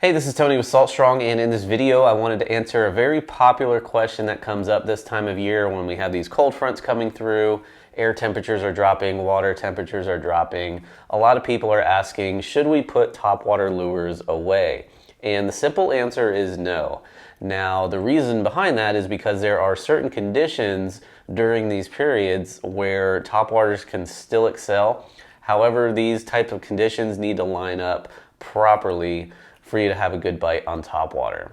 Hey, this is Tony with Salt Strong, and in this video I wanted to answer a very popular question that comes up this time of year when we have these cold fronts coming through, air temperatures are dropping, water temperatures are dropping. A lot of people are asking, should we put topwater lures away? And the simple answer is no. Now, the reason behind that is because there are certain conditions during these periods where topwaters can still excel. However, these types of conditions need to line up properly for you to have a good bite on topwater.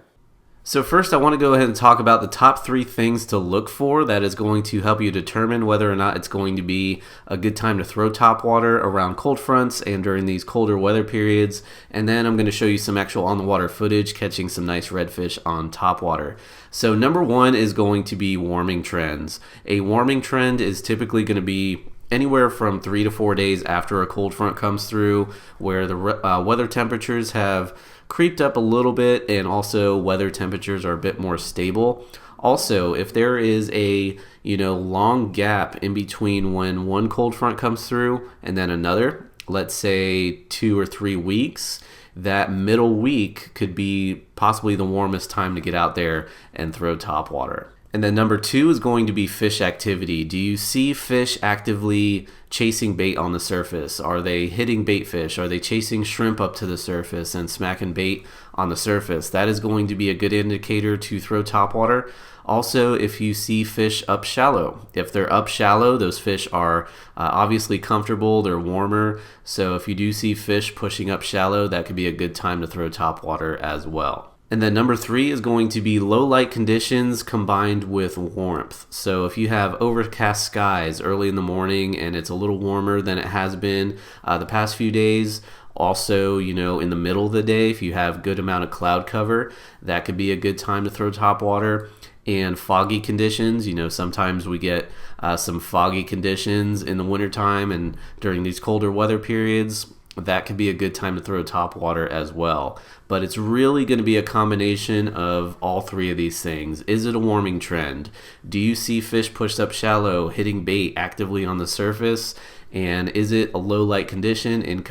So first I want to go ahead and talk about the top 3 things to look for that is going to help you determine whether or not it's going to be a good time to throw topwater around cold fronts and during these colder weather periods. And then I'm going to show you some actual on the water footage catching some nice redfish on topwater. So number 1 is going to be warming trends. A warming trend is typically going to be anywhere from 3 to 4 days after a cold front comes through, where the weather temperatures have creeped up a little bit and also weather temperatures are a bit more stable. Also, if there is a long gap in between when one cold front comes through and then another, let's say 2 or 3 weeks, that middle week could be possibly the warmest time to get out there and throw topwater. And then number 2 is going to be fish activity. Do you see fish actively chasing bait on the surface? Are they hitting bait fish? Are they chasing shrimp up to the surface and smacking bait on the surface? That is going to be a good indicator to throw topwater. Also, if you see fish up shallow. If they're up shallow, those fish are obviously comfortable, they're warmer. So if you do see fish pushing up shallow, that could be a good time to throw topwater as well. And then number 3 is going to be low light conditions combined with warmth. So if you have overcast skies early in the morning and it's a little warmer than it has been the past few days, also, in the middle of the day, if you have good amount of cloud cover, that could be a good time to throw topwater. And foggy conditions, sometimes we get some foggy conditions in the wintertime and during these colder weather periods. That could be a good time to throw topwater as well. But it's really going to be a combination of all 3 of these things. Is it a warming trend? Do you see fish pushed up shallow, hitting bait actively on the surface? And is it a low light condition in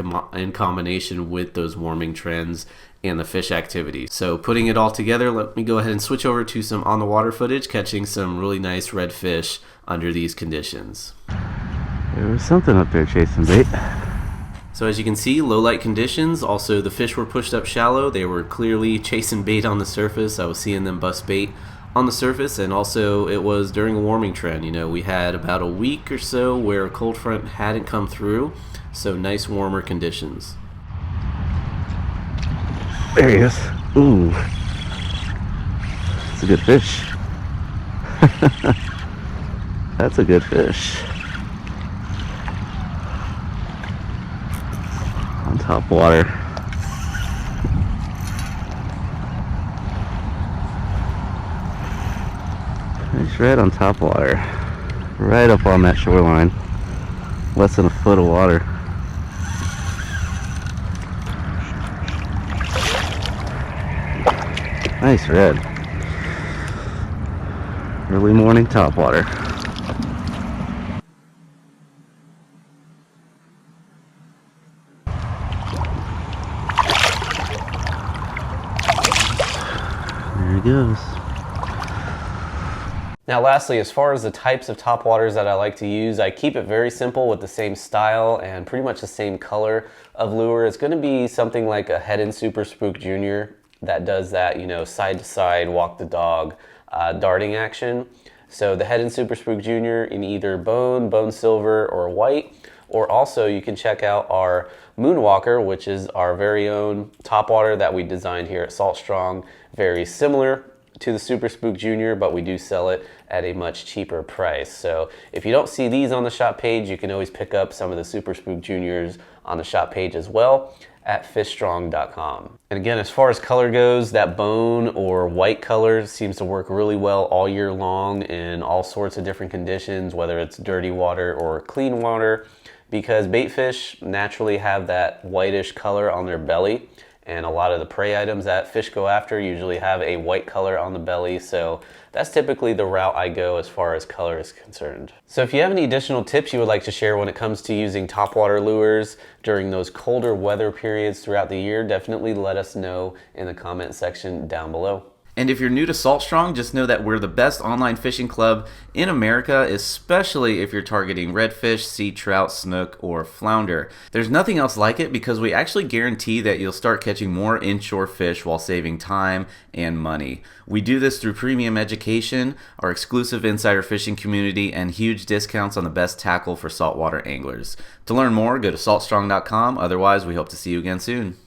combination with those warming trends and the fish activity? So putting it all together, let me go ahead and switch over to some on the water footage catching some really nice redfish under these conditions. There was something up there chasing bait. So as you can see, low light conditions, also the fish were pushed up shallow. They were clearly chasing bait on the surface. I was seeing them bust bait on the surface, and also it was during a warming trend. We had about a week or so where a cold front hadn't come through, so nice warmer conditions. There he is. Ooh. That's a good fish. That's a good fish. On top water. Nice red on top water. Right up on that shoreline. Less than a foot of water. Nice red. Early morning topwater. There he goes. Now lastly, as far as the types of topwaters that I like to use, I keep it very simple with the same style and pretty much the same color of lure. It's going to be something like a Head and Super Spook Junior that does that, side to side, walk the dog, darting action. So the Head and Super Spook Junior in either bone silver, or white. Or also you can check out our Moonwalker, which is our very own topwater that we designed here at Salt Strong. Very similar to the Super Spook Junior, but we do sell it at a much cheaper price. So if you don't see these on the shop page, you can always pick up some of the Super Spook Juniors on the shop page as well at fishstrong.com. And again, as far as color goes, that bone or white color seems to work really well all year long in all sorts of different conditions, whether it's dirty water or clean water, because bait fish naturally have that whitish color on their belly. And a lot of the prey items that fish go after usually have a white color on the belly, so that's typically the route I go as far as color is concerned. So if you have any additional tips you would like to share when it comes to using topwater lures during those colder weather periods throughout the year, definitely let us know in the comment section down below. And if you're new to Salt Strong, just know that we're the best online fishing club in America, especially if you're targeting redfish, sea trout, snook, or flounder. There's nothing else like it because we actually guarantee that you'll start catching more inshore fish while saving time and money. We do this through premium education, our exclusive insider fishing community, and huge discounts on the best tackle for saltwater anglers. To learn more, go to saltstrong.com. Otherwise, we hope to see you again soon.